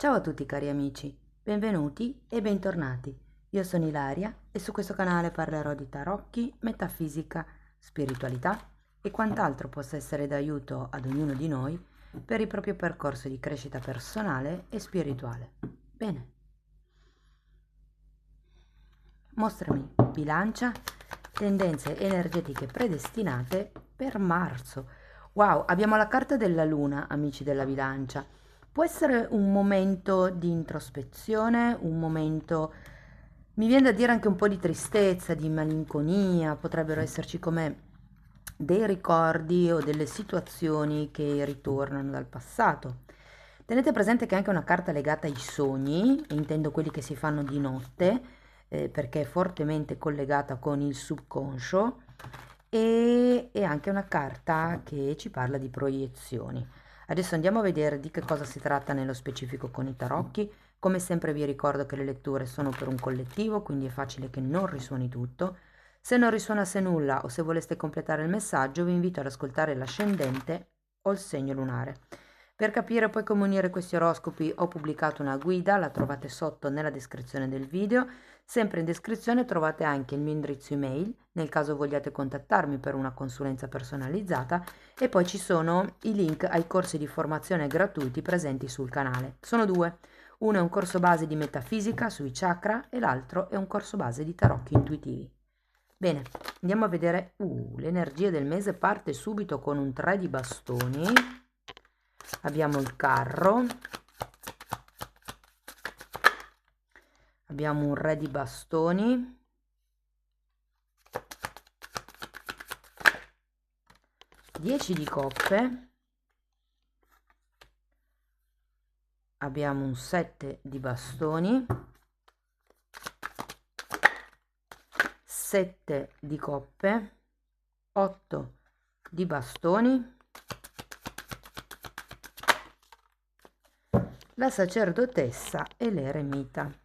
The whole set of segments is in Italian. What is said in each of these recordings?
Ciao a tutti cari amici, benvenuti e bentornati. Io sono Ilaria e su questo canale parlerò di tarocchi, metafisica, spiritualità e quant'altro possa essere d'aiuto ad ognuno di noi per il proprio percorso di crescita personale e spirituale. Bene, mostrami bilancia, tendenze energetiche predestinate per marzo. Wow, abbiamo la carta della luna, amici della bilancia. Può essere un momento di introspezione, un momento, mi viene da dire anche un po' di tristezza, di malinconia, potrebbero esserci come dei ricordi o delle situazioni che ritornano dal passato. Tenete presente che è anche una carta legata ai sogni, e intendo quelli che si fanno di notte, perché è fortemente collegata con il subconscio e è anche una carta che ci parla di proiezioni. Adesso andiamo a vedere di che cosa si tratta nello specifico con i tarocchi. Come sempre vi ricordo che le letture sono per un collettivo, quindi è facile che non risuoni tutto. Se non risuonasse nulla o se voleste completare il messaggio, vi invito ad ascoltare l'ascendente o il segno lunare. Per capire poi come unire questi oroscopi ho pubblicato una guida, la trovate sotto nella descrizione del video. Sempre in descrizione trovate anche il mio indirizzo email, nel caso vogliate contattarmi per una consulenza personalizzata, e poi ci sono i link ai corsi di formazione gratuiti presenti sul canale. Sono due. Uno è un corso base di metafisica sui chakra e l'altro è un corso base di tarocchi intuitivi. Bene, andiamo a vedere. L'energia del mese parte subito con un 3 di bastoni. Abbiamo il carro. Abbiamo un re di bastoni. 10 di coppe. Abbiamo un 7 di bastoni. 7 di coppe. 8 di bastoni. La sacerdotessa e l'eremita.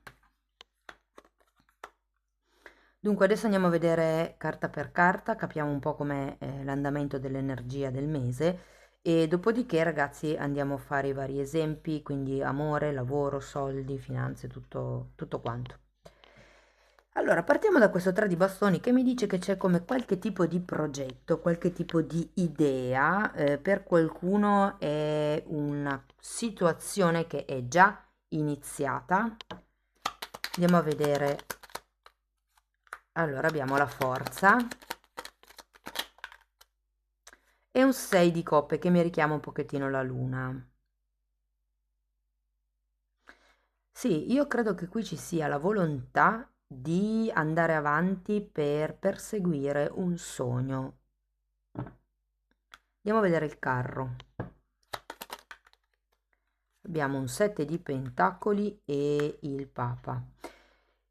Dunque adesso andiamo a vedere carta per carta, capiamo un po' com'è l'andamento dell'energia del mese e dopodiché ragazzi andiamo a fare i vari esempi, quindi amore, lavoro, soldi, finanze, tutto quanto. Allora, partiamo da questo 3 di bastoni che mi dice che c'è come qualche tipo di progetto, qualche tipo di idea, per qualcuno è una situazione che è già iniziata. Andiamo a vedere. Allora, abbiamo la forza e un 6 di coppe che mi richiama un pochettino la luna. Sì, io credo che qui ci sia la volontà di andare avanti per perseguire un sogno. Andiamo a vedere il carro. Abbiamo un 7 di pentacoli e il papa.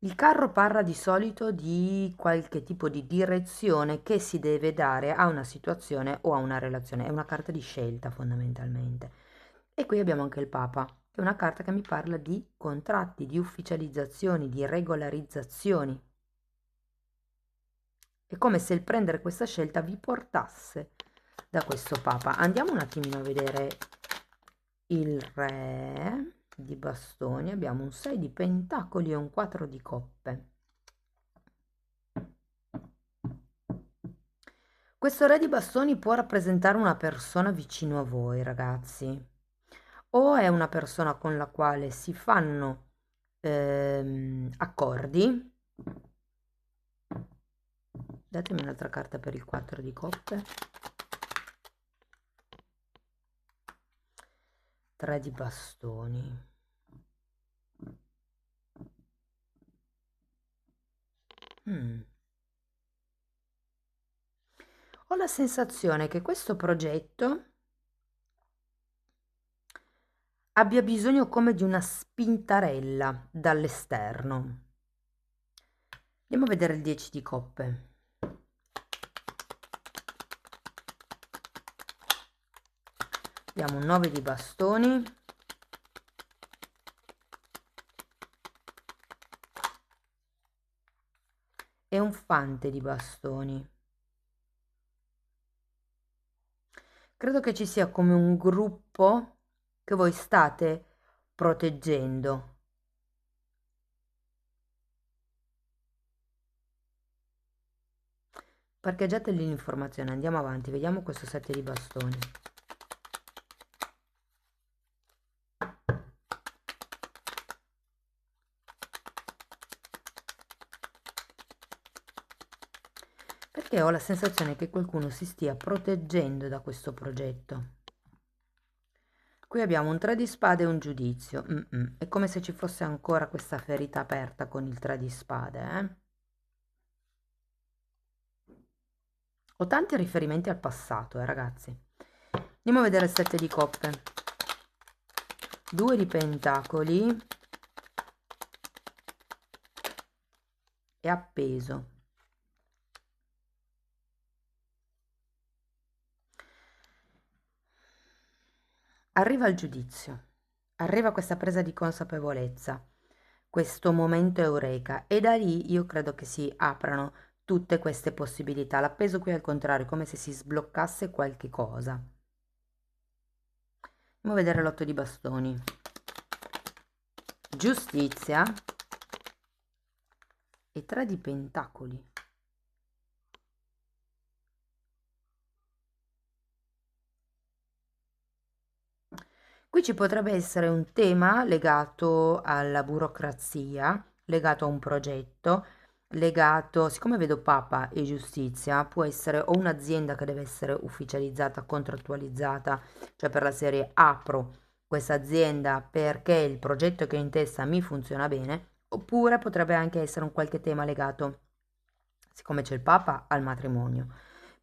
Il carro parla di solito di qualche tipo di direzione che si deve dare a una situazione o a una relazione. È una carta di scelta fondamentalmente. E qui abbiamo anche il papa, che è una carta che mi parla di contratti, di ufficializzazioni, di regolarizzazioni. È come se il prendere questa scelta vi portasse da questo papa. Andiamo un attimino a vedere il re di bastoni. Abbiamo un 6 di pentacoli e un 4 di coppe. Questo re di bastoni può rappresentare una persona vicino a voi, ragazzi, o è una persona con la quale si fanno accordi. Datemi un'altra carta per il 4 di coppe. 3 di bastoni. Ho la sensazione che questo progetto abbia bisogno come di una spintarella dall'esterno. Andiamo a vedere il 10 di coppe. Abbiamo un 9 di bastoni. E un fante di bastoni. Credo che ci sia come un gruppo che voi state proteggendo. Parcheggiate lì l'informazione, andiamo avanti, vediamo questo 7 di bastoni. Perché ho la sensazione che qualcuno si stia proteggendo da questo progetto. Qui abbiamo un 3 di spade e un giudizio. È come se ci fosse ancora questa ferita aperta con il 3 di spade, Ho tanti riferimenti al passato, ragazzi. Andiamo a vedere il 7 di coppe. 2 di pentacoli e appeso. Arriva il giudizio, arriva questa presa di consapevolezza, questo momento eureka, e da lì io credo che si aprano tutte queste possibilità. L'appeso qui al contrario, come se si sbloccasse qualche cosa. Andiamo a vedere l'8 di bastoni. Giustizia e 3 di pentacoli. Qui ci potrebbe essere un tema legato alla burocrazia, legato a un progetto, legato, siccome vedo Papa e giustizia, può essere o un'azienda che deve essere ufficializzata, contrattualizzata, cioè per la serie apro questa azienda perché il progetto che ho in testa mi funziona bene, oppure potrebbe anche essere un qualche tema legato, siccome c'è il Papa, al matrimonio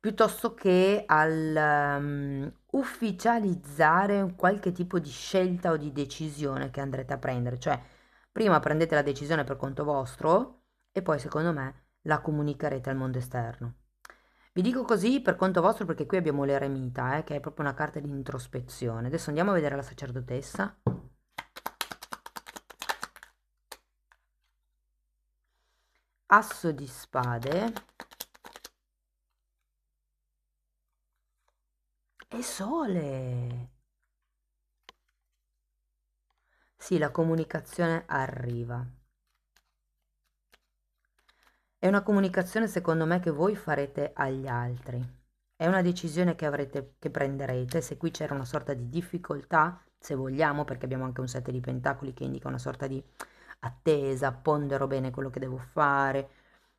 piuttosto che al ufficializzare un qualche tipo di scelta o di decisione che andrete a prendere. Cioè, prima prendete la decisione per conto vostro e poi, secondo me, la comunicherete al mondo esterno. Vi dico così per conto vostro perché qui abbiamo l'eremita, che è proprio una carta di introspezione. Adesso andiamo a vedere la sacerdotessa. Asso di spade. E sole. Sì, la comunicazione arriva. È una comunicazione secondo me che voi farete agli altri. È una decisione che prenderete. Se qui c'era una sorta di difficoltà, se vogliamo, perché abbiamo anche un 7 di pentacoli che indica una sorta di attesa, pondero bene quello che devo fare.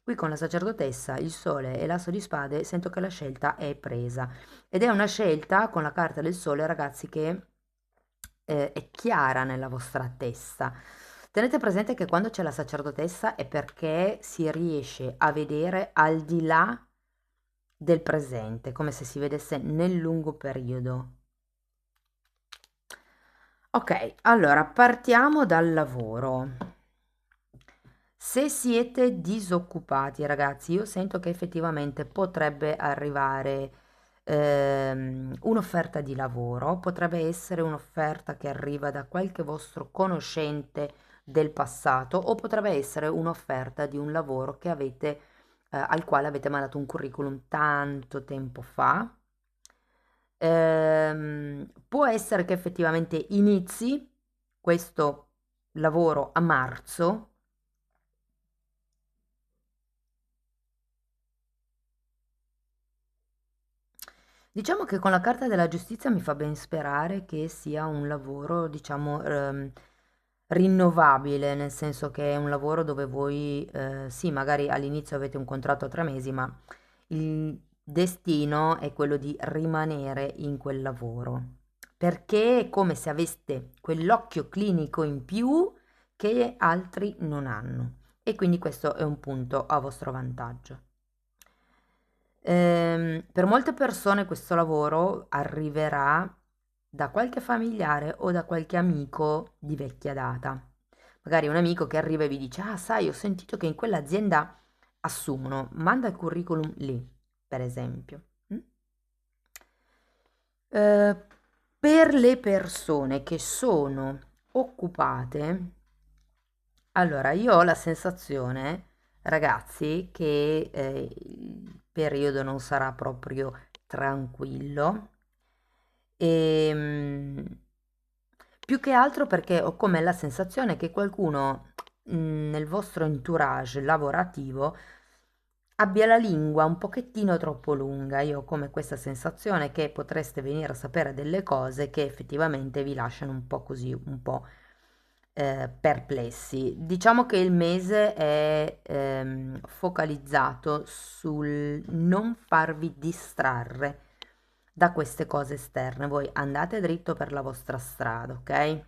Qui con la sacerdotessa, il sole e l'asso di spade sento che la scelta è presa. Ed è una scelta con la carta del sole, ragazzi, che è chiara nella vostra testa. Tenete presente che quando c'è la sacerdotessa è perché si riesce a vedere al di là del presente, come se si vedesse nel lungo periodo. Ok, allora partiamo dal lavoro. Se siete disoccupati, ragazzi, io sento che effettivamente potrebbe arrivare un'offerta di lavoro, potrebbe essere un'offerta che arriva da qualche vostro conoscente del passato o potrebbe essere un'offerta di un lavoro che avete, al quale avete mandato un curriculum tanto tempo fa. Può essere che effettivamente inizi questo lavoro a marzo. Diciamo che con la carta della giustizia mi fa ben sperare che sia un lavoro, diciamo, rinnovabile, nel senso che è un lavoro dove voi, sì, magari all'inizio avete un contratto a 3 mesi, ma il destino è quello di rimanere in quel lavoro, perché è come se aveste quell'occhio clinico in più che altri non hanno. E quindi questo è un punto a vostro vantaggio. Per molte persone questo lavoro arriverà da qualche familiare o da qualche amico di vecchia data. Magari un amico che arriva e vi dice: Ah, sai, ho sentito che in quell'azienda assumono, manda il curriculum lì, per esempio. Mm? Eh, per le persone che sono occupate, allora io ho la sensazione, ragazzi, che il periodo non sarà proprio tranquillo. Più che altro perché ho come la sensazione che qualcuno nel vostro entourage lavorativo abbia la lingua un pochettino troppo lunga. Io ho come questa sensazione che potreste venire a sapere delle cose che effettivamente vi lasciano un po' così, un po' perplessi. Diciamo che il mese è focalizzato sul non farvi distrarre da queste cose esterne. Voi andate dritto per la vostra strada, ok?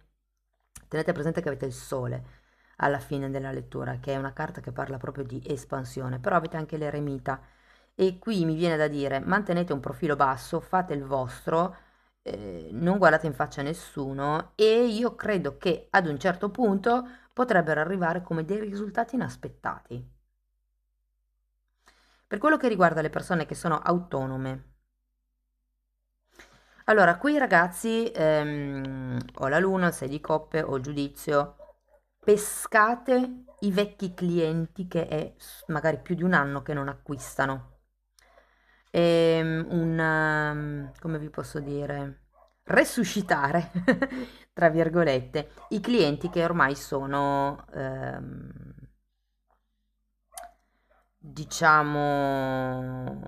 Tenete presente che avete il sole alla fine della lettura, che è una carta che parla proprio di espansione, però avete anche l'eremita e qui mi viene da dire mantenete un profilo basso, fate il vostro, non guardate in faccia a nessuno e io credo che ad un certo punto potrebbero arrivare come dei risultati inaspettati. Per quello che riguarda le persone che sono autonome, allora, qui ragazzi, ho la luna, il 6 di coppe, ho il giudizio, pescate i vecchi clienti che è magari più di un anno che non acquistano. Come vi posso dire, resuscitare, tra virgolette, i clienti che ormai sono, diciamo,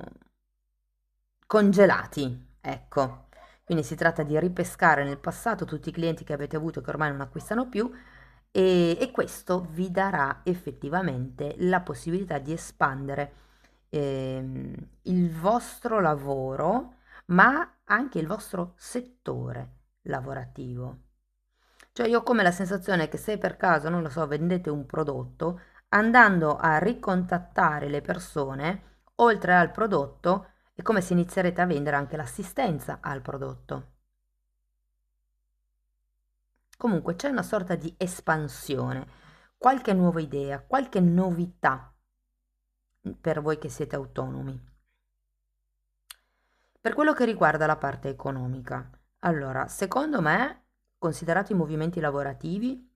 congelati, ecco. Quindi si tratta di ripescare nel passato tutti i clienti che avete avuto che ormai non acquistano più e questo vi darà effettivamente la possibilità di espandere il vostro lavoro, ma anche il vostro settore lavorativo. Cioè io ho come la sensazione che se per caso, non lo so, vendete un prodotto, andando a ricontattare le persone, oltre al prodotto, è come se inizierete a vendere anche l'assistenza al prodotto. Comunque c'è una sorta di espansione, qualche nuova idea, qualche novità per voi che siete autonomi. Per quello che riguarda la parte economica, allora, secondo me, considerati i movimenti lavorativi,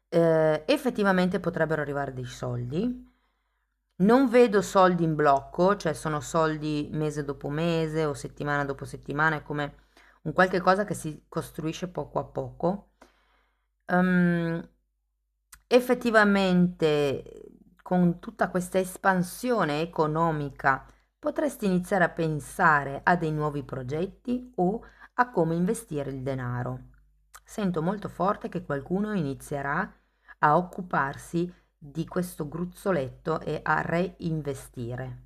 effettivamente potrebbero arrivare dei soldi. Non vedo soldi in blocco, cioè sono soldi mese dopo mese o settimana dopo settimana, è come un qualche cosa che si costruisce poco a poco. Ehm, Effettivamente, con tutta questa espansione economica, potresti iniziare a pensare a dei nuovi progetti o a come investire il denaro. Sento molto forte che qualcuno inizierà a occuparsi di questo gruzzoletto e a reinvestire.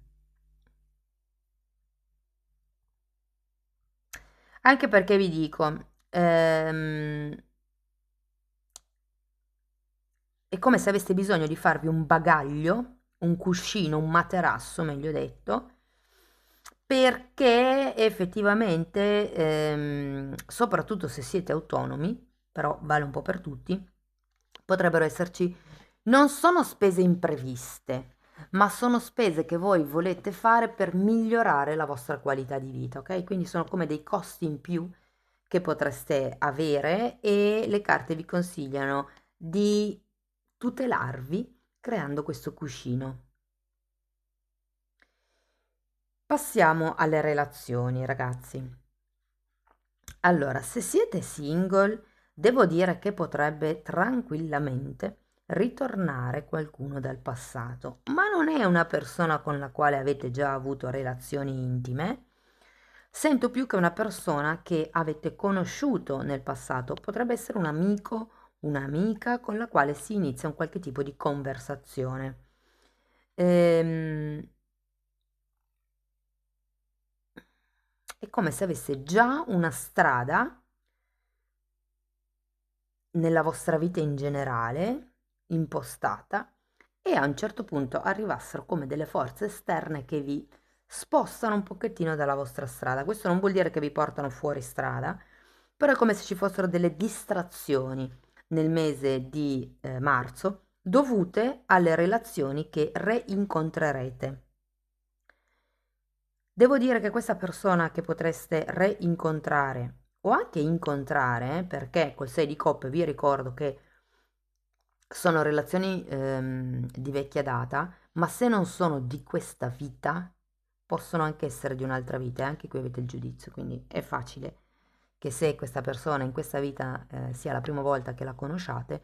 Anche perché vi dico, è come se aveste bisogno di farvi un bagaglio, un cuscino, un materasso, meglio detto, perché effettivamente, soprattutto se siete autonomi, però vale un po' per tutti, potrebbero esserci, non sono spese impreviste, ma sono spese che voi volete fare per migliorare la vostra qualità di vita, ok? Quindi sono come dei costi in più che potreste avere e le carte vi consigliano di tutelarvi creando questo cuscino. Passiamo alle relazioni, ragazzi. Allora, se siete single, devo dire che potrebbe tranquillamente ritornare qualcuno dal passato, ma non è una persona con la quale avete già avuto relazioni intime. Sento più che una persona che avete conosciuto nel passato, potrebbe essere un amico, un'amica con la quale si inizia un qualche tipo di conversazione. Ehm, è come se avesse già una strada nella vostra vita in generale impostata e a un certo punto arrivassero come delle forze esterne che vi spostano un pochettino dalla vostra strada. Questo non vuol dire che vi portano fuori strada, però è come se ci fossero delle distrazioni nel mese di marzo dovute alle relazioni che reincontrerete. Devo dire che questa persona che potreste reincontrare o anche incontrare, perché col 6 di coppe vi ricordo che sono relazioni di vecchia data, ma se non sono di questa vita, possono anche essere di un'altra vita, e anche qui avete il giudizio, quindi è facile che se questa persona in questa vita sia la prima volta che la conosciate,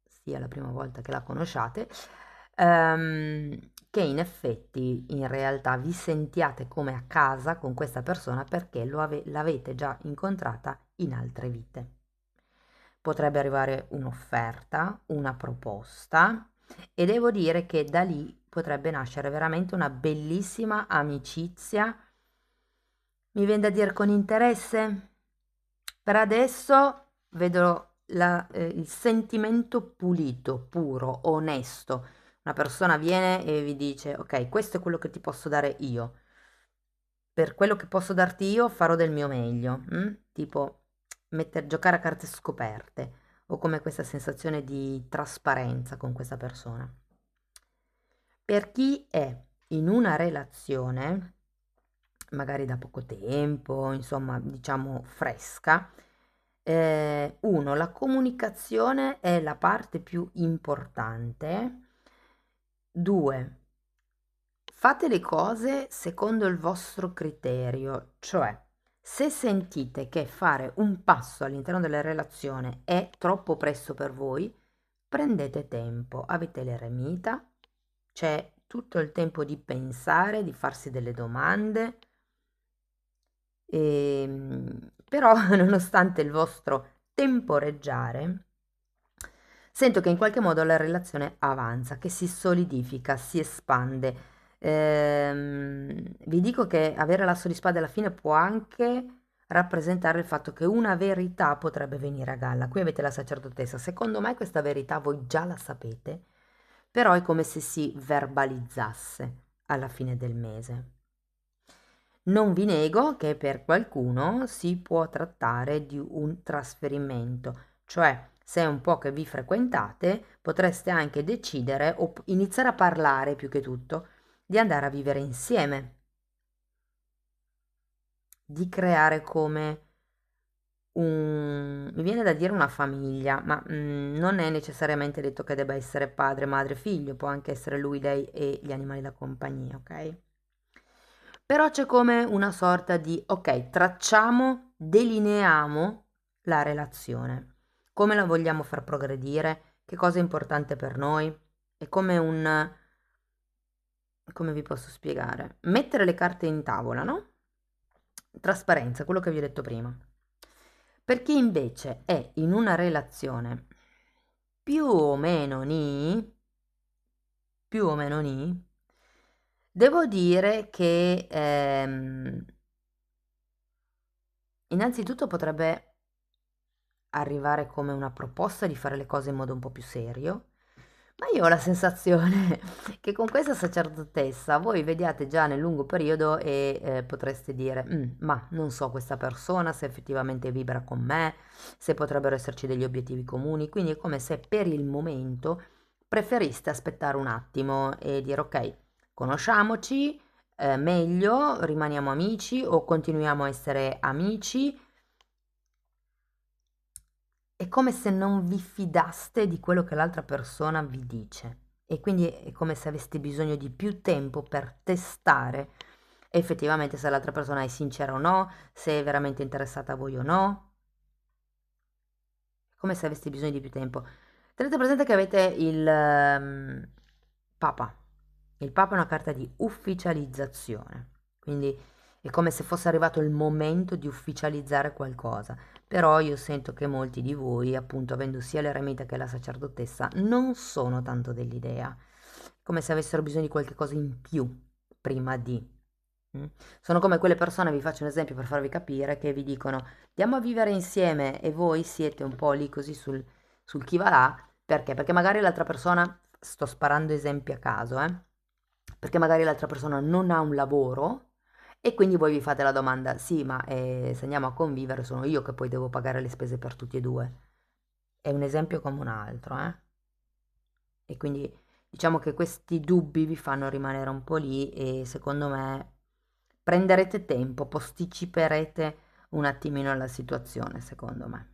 sia la prima volta che la conosciate, che in effetti in realtà vi sentiate come a casa con questa persona perché l'avete già incontrata in altre vite. Potrebbe arrivare un'offerta, una proposta e devo dire che da lì potrebbe nascere veramente una bellissima amicizia. Mi viene da dire con interesse? Per adesso vedo il sentimento pulito, puro, onesto. Una persona viene e vi dice: ok, questo è quello che ti posso dare io. Per quello che posso darti io farò del mio meglio. Tipo giocare a carte scoperte o come questa sensazione di trasparenza con questa persona. Per chi è in una relazione, magari da poco tempo, insomma, diciamo fresca, uno, la comunicazione è la parte più importante. Due, fate le cose secondo il vostro criterio, cioè se sentite che fare un passo all'interno della relazione è troppo presto per voi, prendete tempo, avete l'eremita, c'è tutto il tempo di pensare, di farsi delle domande. Però nonostante il vostro temporeggiare, sento che in qualche modo la relazione avanza, che si solidifica, si espande. Vi dico che avere l'asso di spade alla fine può anche rappresentare il fatto che una verità potrebbe venire a galla. Qui avete la sacerdotessa. Secondo me questa verità voi già la sapete, però è come se si verbalizzasse alla fine del mese. Non vi nego che per qualcuno si può trattare di un trasferimento, cioè se è un po' che vi frequentate potreste anche decidere o iniziare a parlare più che tutto di andare a vivere insieme, di creare come mi viene da dire una famiglia, ma non è necessariamente detto che debba essere padre, madre, figlio, può anche essere lui, lei e gli animali da compagnia, ok? Però c'è come una sorta di, ok, tracciamo, delineiamo la relazione, come la vogliamo far progredire, che cosa è importante per noi, è come come vi posso spiegare? Mettere le carte in tavola, no? Trasparenza, quello che vi ho detto prima. Per chi invece è in una relazione più o meno ni, devo dire che innanzitutto potrebbe arrivare come una proposta di fare le cose in modo un po' più serio, ma io ho la sensazione che con questa sacerdotessa voi vediate già nel lungo periodo e potreste dire, ma non so questa persona se effettivamente vibra con me, se potrebbero esserci degli obiettivi comuni, quindi è come se per il momento preferiste aspettare un attimo e dire ok, conosciamoci meglio, rimaniamo amici o continuiamo a essere amici. È come se non vi fidaste di quello che l'altra persona vi dice e quindi è come se aveste bisogno di più tempo per testare effettivamente se l'altra persona è sincera o no, se è veramente interessata a voi o no. È come se aveste bisogno di più tempo. Tenete presente che avete il Papa. Il Papa è una carta di ufficializzazione, quindi è come se fosse arrivato il momento di ufficializzare qualcosa. Però io sento che molti di voi, appunto, avendo sia l'eremita che la sacerdotessa, non sono tanto dell'idea, come se avessero bisogno di qualche cosa in più prima di. Mm? Sono come quelle persone, vi faccio un esempio per farvi capire, che vi dicono andiamo a vivere insieme e voi siete un po' lì così sul chi va là, perché? Perché magari l'altra persona, sto sparando esempi a caso, perché magari l'altra persona non ha un lavoro e quindi voi vi fate la domanda, sì, ma se andiamo a convivere sono io che poi devo pagare le spese per tutti e due. È un esempio come un altro, eh? E quindi diciamo che questi dubbi vi fanno rimanere un po' lì e secondo me prenderete tempo, posticiperete un attimino la situazione, secondo me.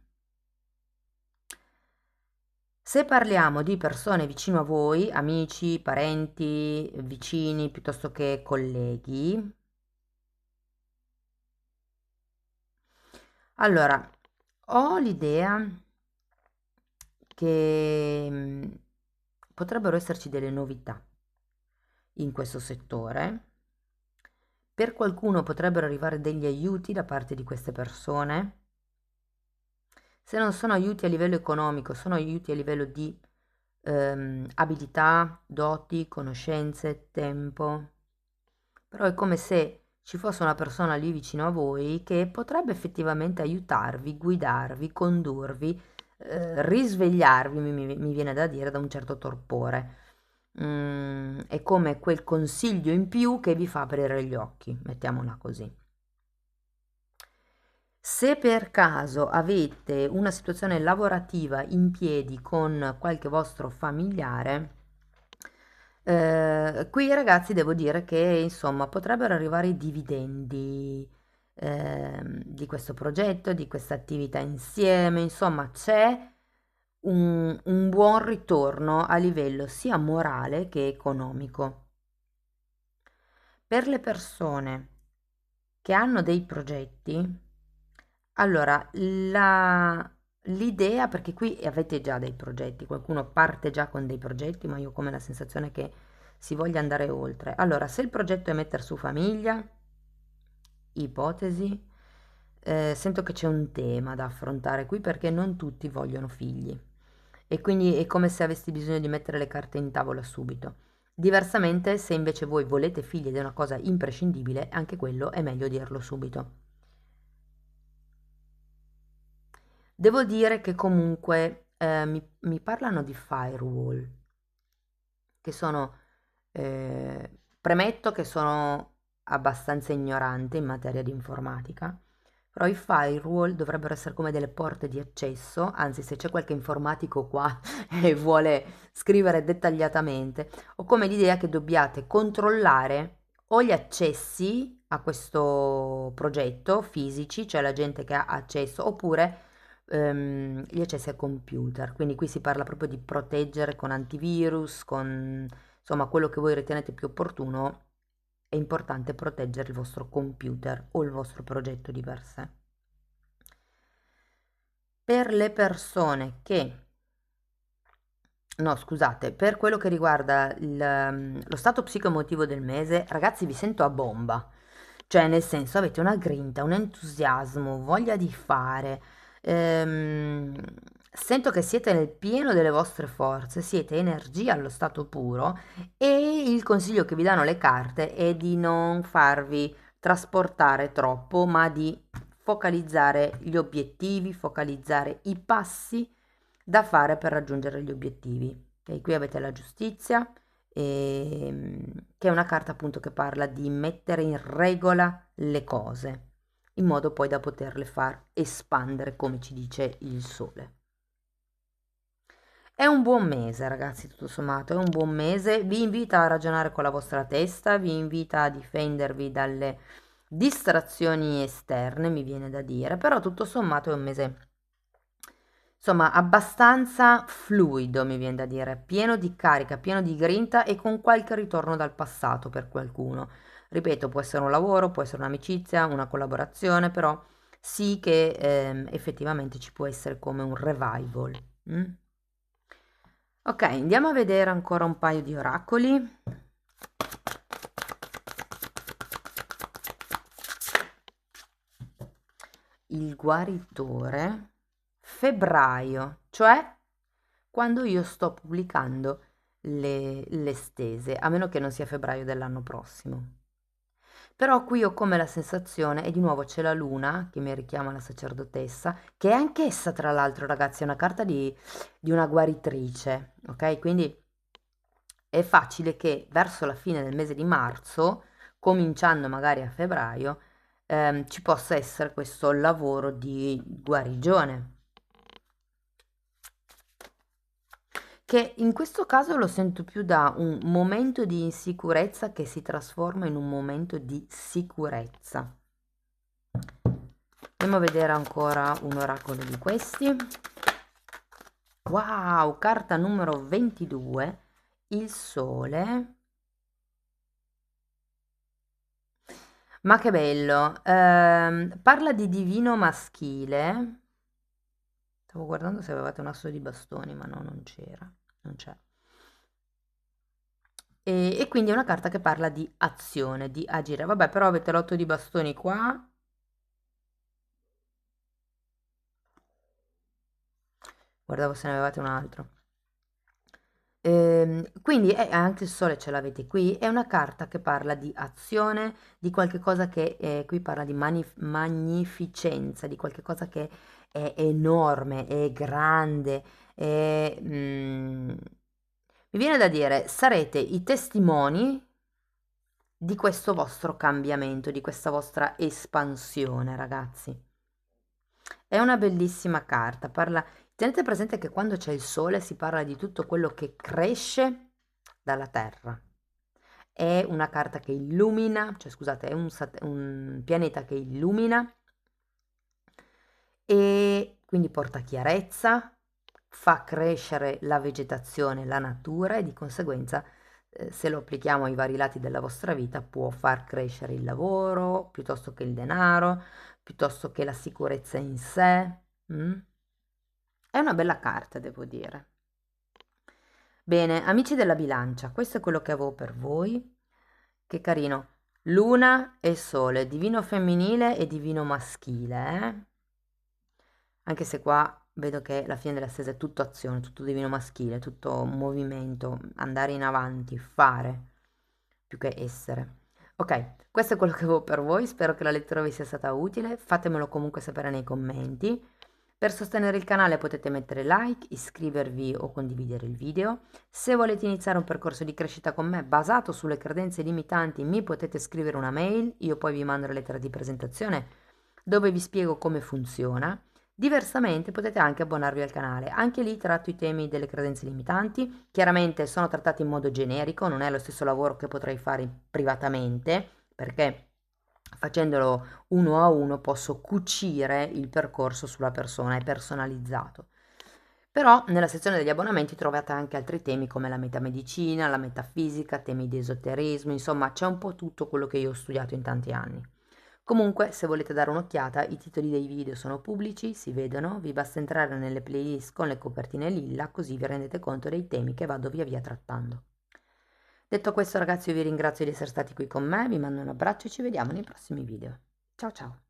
Se parliamo di persone vicino a voi, amici, parenti, vicini, piuttosto che colleghi, Allora, ho l'idea che potrebbero esserci delle novità in questo settore. Per qualcuno potrebbero arrivare degli aiuti da parte di queste persone. Se non sono aiuti a livello economico, sono aiuti a livello di abilità, doti, conoscenze, tempo. Però è come se ci fosse una persona lì vicino a voi che potrebbe effettivamente aiutarvi, guidarvi, condurvi, risvegliarvi, mi viene da dire, da un certo torpore. È come quel consiglio in più che vi fa aprire gli occhi, mettiamola così. Se per caso avete una situazione lavorativa in piedi con qualche vostro familiare, qui ragazzi devo dire che insomma potrebbero arrivare i dividendi di questo progetto, di questa attività insieme, insomma c'è un buon ritorno a livello sia morale che economico. Per le persone che hanno dei progetti, allora l'idea, perché qui avete già dei progetti, qualcuno parte già con dei progetti, ma io ho come la sensazione che si voglia andare oltre. Allora, se il progetto è mettere su famiglia, ipotesi, sento che c'è un tema da affrontare qui perché non tutti vogliono figli e quindi è come se avessi bisogno di mettere le carte in tavola subito. Diversamente, se invece voi volete figli ed è una cosa imprescindibile, anche quello è meglio dirlo subito. Devo dire che comunque mi parlano di firewall, che sono, premetto che sono abbastanza ignorante in materia di informatica, però i firewall dovrebbero essere come delle porte di accesso, anzi se c'è qualche informatico qua e vuole scrivere dettagliatamente, ho come l'idea che dobbiate controllare o gli accessi a questo progetto fisici, cioè la gente che ha accesso, oppure gli accessi al computer. Quindi qui si parla proprio di proteggere con antivirus, con insomma quello che voi ritenete più opportuno. È importante proteggere il vostro computer o il vostro progetto di per sé. Per le persone che no, scusate, per quello che riguarda lo stato psicoemotivo del mese, ragazzi, vi sento a bomba. Cioè, nel senso, avete una grinta, un entusiasmo, voglia di fare. Ehm, Sento che siete nel pieno delle vostre forze, siete energia allo stato puro e il consiglio che vi danno le carte è di non farvi trasportare troppo, ma di focalizzare gli obiettivi, focalizzare i passi da fare per raggiungere gli obiettivi. Ok, qui avete la giustizia, che è una carta appunto che parla di mettere in regola le cose, in modo poi da poterle far espandere, come ci dice il sole. È un buon mese, ragazzi, tutto sommato, è un buon mese. Vi invita a ragionare con la vostra testa, vi invita a difendervi dalle distrazioni esterne, mi viene da dire, però tutto sommato è un mese, insomma, abbastanza fluido, mi viene da dire, pieno di carica, pieno di grinta e con qualche ritorno dal passato per qualcuno. Ripeto, può essere un lavoro, può essere un'amicizia, una collaborazione, però sì che effettivamente ci può essere come un revival. Mm? Ok, andiamo a vedere ancora un paio di oracoli. Il guaritore, febbraio, cioè quando io sto pubblicando le stese, a meno che non sia febbraio dell'anno prossimo. Però qui ho come la sensazione, e di nuovo c'è la luna che mi richiama la sacerdotessa, che è anch'essa, tra l'altro, ragazzi, è una carta di una guaritrice, ok? Quindi è facile che verso la fine del mese di marzo, cominciando magari a febbraio, ci possa essere questo lavoro di guarigione. Che in questo caso lo sento più da un momento di insicurezza che si trasforma in un momento di sicurezza. Andiamo a vedere ancora un oracolo di questi. Wow, carta numero 22, il sole. Ma che bello. Parla di divino maschile. Stavo guardando se avevate un asso di bastoni, ma no, non c'era. Non c'è. E quindi è una carta che parla di azione, di agire. Vabbè, però avete l'otto di bastoni qua. Guardavo se ne avevate un altro. Quindi anche il sole ce l'avete qui, è una carta che parla di azione, di qualche cosa che qui parla di magnificenza, di qualche cosa che è enorme, è grande, mi viene da dire, sarete i testimoni di questo vostro cambiamento, di questa vostra espansione, ragazzi. È una bellissima carta, parla tenete presente che quando c'è il sole si parla di tutto quello che cresce dalla terra. È una carta che illumina, cioè scusate, è un pianeta che illumina e quindi porta chiarezza, fa crescere la vegetazione, la natura e di conseguenza se lo applichiamo ai vari lati della vostra vita può far crescere il lavoro piuttosto che il denaro, piuttosto che la sicurezza in sé. Mm? È una bella carta, devo dire. Bene, amici della bilancia, questo è quello che avevo per voi. Che carino. Luna e sole, divino femminile e divino maschile, eh? Anche se qua vedo che la fine della stesa è tutto azione, tutto divino maschile, tutto movimento, andare in avanti, fare, più che essere. Ok, questo è quello che avevo per voi, spero che la lettura vi sia stata utile, fatemelo comunque sapere nei commenti. Per sostenere il canale potete mettere like, iscrivervi o condividere il video. Se volete iniziare un percorso di crescita con me basato sulle credenze limitanti, mi potete scrivere una mail, io poi vi mando la lettera di presentazione dove vi spiego come funziona. Diversamente potete anche abbonarvi al canale, anche lì tratto i temi delle credenze limitanti, chiaramente sono trattati in modo generico, non è lo stesso lavoro che potrei fare privatamente, perché facendolo uno a uno posso cucire il percorso sulla persona, è personalizzato. Però nella sezione degli abbonamenti trovate anche altri temi come la metamedicina, la metafisica, temi di esoterismo, insomma c'è un po' tutto quello che io ho studiato in tanti anni. Comunque, se volete dare un'occhiata, i titoli dei video sono pubblici, si vedono, vi basta entrare nelle playlist con le copertine lilla, così vi rendete conto dei temi che vado via via trattando. Detto questo, ragazzi, io vi ringrazio di essere stati qui con me, vi mando un abbraccio e ci vediamo nei prossimi video. Ciao ciao!